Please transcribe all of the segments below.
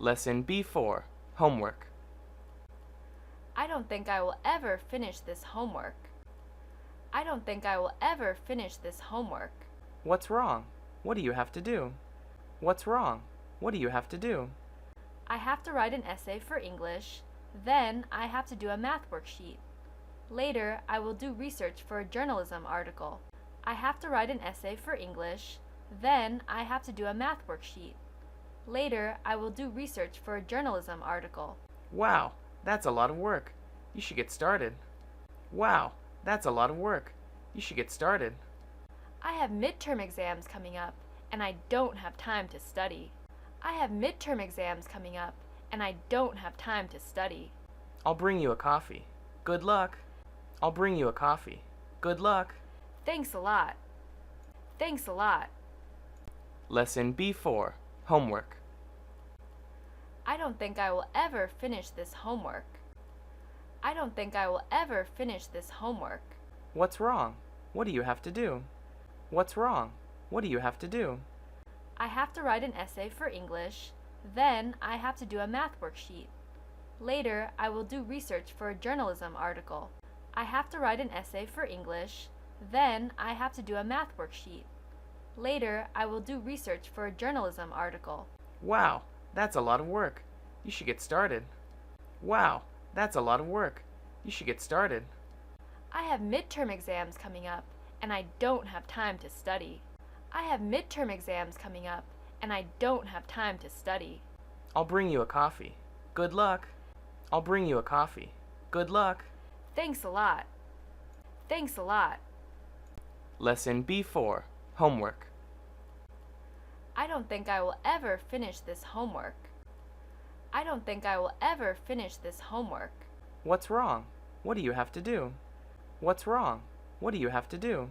Lesson B4, Homework. I don't think I will ever finish this homework. I don't think I will ever finish this homework. What's wrong? What do you have to do? What's wrong? What do you have to do? I have to write an essay for English, then I have to do a math worksheet. Later, I will do research for a journalism article. I have to write an essay for English, then I have to do a math worksheet. Later, I will do research for a journalism article. Wow, that's a lot of work. You should get started. Wow, that's a lot of work. You should get started. I have midterm exams coming up, and I don't have time to study. I have midterm exams coming up, and I don't have time to study. I'll bring you a coffee. Good luck. I'll bring you a coffee. Good luck. Thanks a lot. Thanks a lot. Lesson B4, Homework. I don't think I will ever finish this homework. I don't think I will ever finish this homework. What's wrong? What do you have to do? What's wrong? What do you have to do? I have to write an essay for English, then I have to do a math worksheet. Later, I will do research for a journalism article. I have to write an essay for English, then I have to do a math worksheet. Later, I will do research for a journalism article. Wow, that's a lot of work. You should get started. Wow, that's a lot of work. You should get started. I have midterm exams coming up, and I don't have time to study. I have midterm exams coming up, and I don't have time to study. I'll bring you a coffee. Good luck. I'll bring you a coffee. Good luck. Thanks a lot. Thanks a lot. Lesson B4, Homework. I don't think I will ever finish this homework. I don't think I will ever finish this homework. What's wrong? What do you have to do? What's wrong? What do you have to do?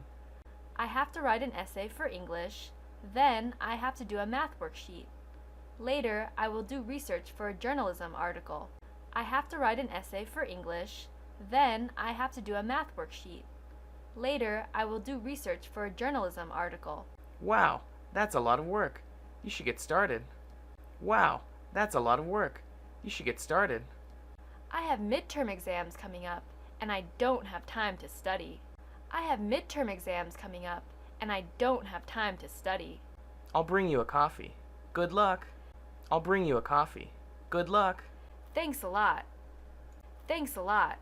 I have to write an essay for English, then I have to do a math worksheet. Later, I will do research for a journalism article. I have to write an essay for English, then I have to do a math worksheet. Later, I will do research for a journalism article. Wow, that's a lot of work. You should get started. Wow, that's a lot of work. You should get started. I have midterm exams coming up, and I don't have time to study. I have midterm exams coming up, and I don't have time to study. I'll bring you a coffee. Good luck. I'll bring you a coffee. Good luck. Thanks a lot. Thanks a lot.